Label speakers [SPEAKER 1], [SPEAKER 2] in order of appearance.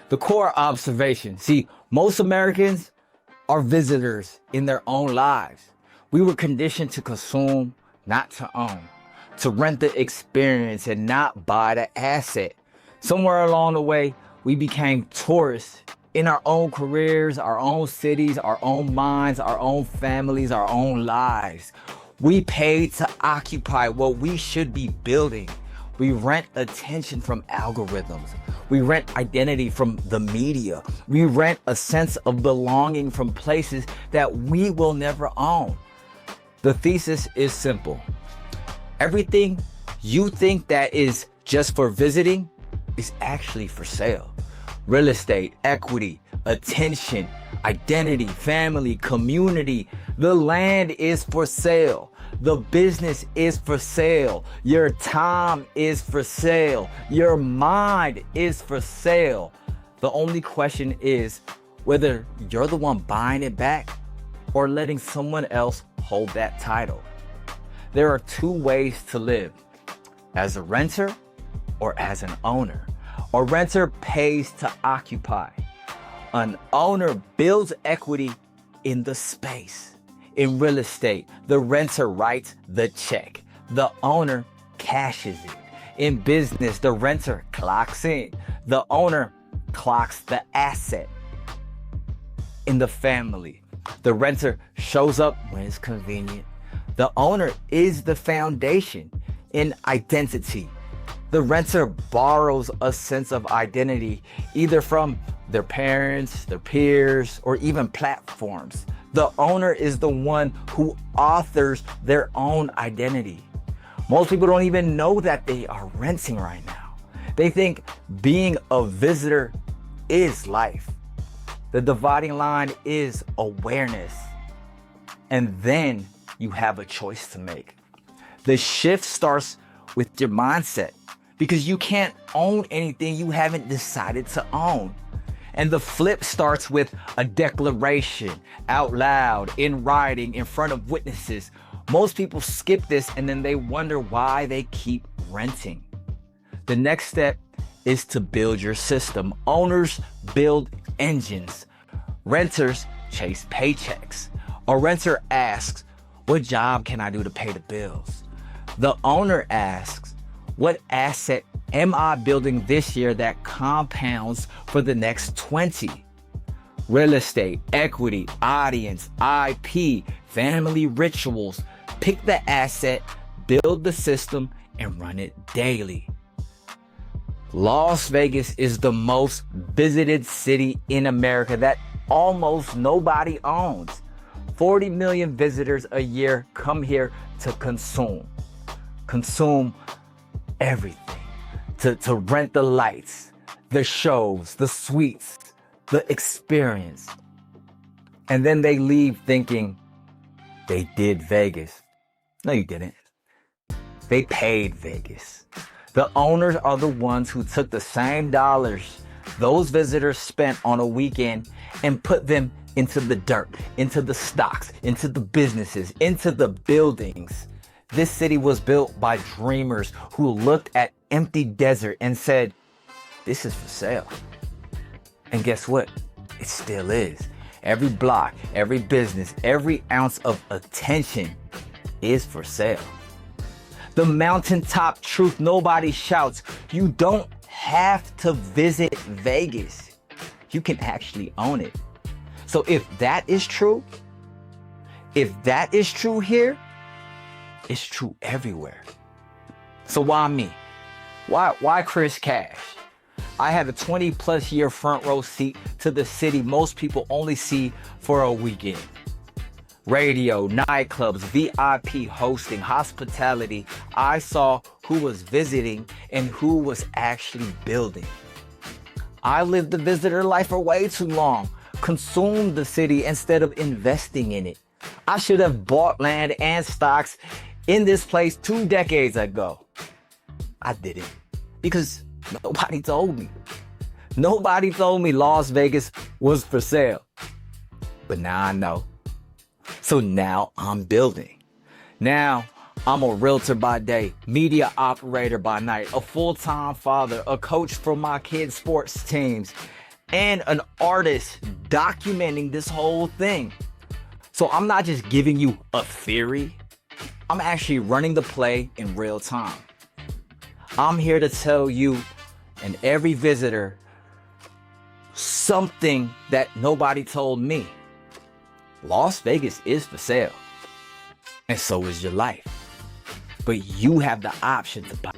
[SPEAKER 1] The core observation. See, most Americans are visitors in their own lives. We were conditioned to consume, not to own, to rent the experience and not buy the asset. Somewhere along the way, we became tourists in our own careers, our own cities, our own minds, our own families, our own lives. We paid to occupy what we should be building. We rent attention from algorithms. We rent identity from the media. We rent a sense of belonging from places that we will never own. The thesis is simple. Everything you think that is just for visiting is actually for sale. Real estate, equity, attention, identity, family, community. The land is for sale. The business is for sale. Your time is for sale. Your mind is for sale. The only question is whether you're the one buying it back or letting someone else hold that title. There are two ways to live: as a renter or as an owner. A renter pays to occupy. An owner builds equity in the space. In real estate, the renter writes the check. The owner cashes it. In business, the renter clocks in. The owner clocks the asset. In the family, the renter shows up when it's convenient. The owner is the foundation. In identity, the renter borrows a sense of identity either from their parents, their peers, or even platforms. The owner is the one who authors their own identity. Most people don't even know that they are renting right now. They think being a visitor is life. The dividing line is awareness. And then you have a choice to make. The shift starts with your mindset, because you can't own anything you haven't decided to own. And the flip starts with a declaration out loud, in writing, in front of witnesses. Most people skip this and then they wonder why they keep renting. The next step is to build your system. Owners build engines. Renters chase paychecks. A renter asks, what job can I do to pay the bills? The owner asks, what asset am I building this year that compounds for the next 20? Real estate, equity, audience, IP, family rituals. Pick the asset, build the system, and run it daily. Las Vegas is the most visited city in America that almost nobody owns. 40 million visitors a year come here to consume everything, to rent the lights, the shows, the suites, the experience. And then they leave thinking they did Vegas. No, you didn't. They paid Vegas. The owners are the ones who took the same dollars those visitors spent on a weekend and put them into the dirt, into the stocks, into the businesses, into the buildings. This city was built by dreamers who looked at empty desert and said, this is for sale. And guess what? It still is. Every block, every business, every ounce of attention is for sale. The mountaintop truth nobody shouts. You don't have to visit Vegas. You can actually own it. So if that is true here, it's true everywhere. So why me? Why Chris Cash? I had a 20+ year front row seat to the city most people only see for a weekend. Radio, nightclubs, VIP hosting, hospitality. I saw who was visiting and who was actually building. I lived the visitor life for way too long, consumed the city instead of investing in it. I should have bought land and stocks in this place 2 decades ago. I didn't, because nobody told me. Nobody told me Las Vegas was for sale. But now I know. So now I'm building. Now I'm a realtor by day, media operator by night, a full-time father, a coach for my kids' sports teams. and an artist documenting this whole thing. So I'm not just giving you a theory, I'm actually running the play in real time. I'm here to tell you and every visitor something that nobody told me. Las Vegas is for sale, and so is your life. But you have the option to buy.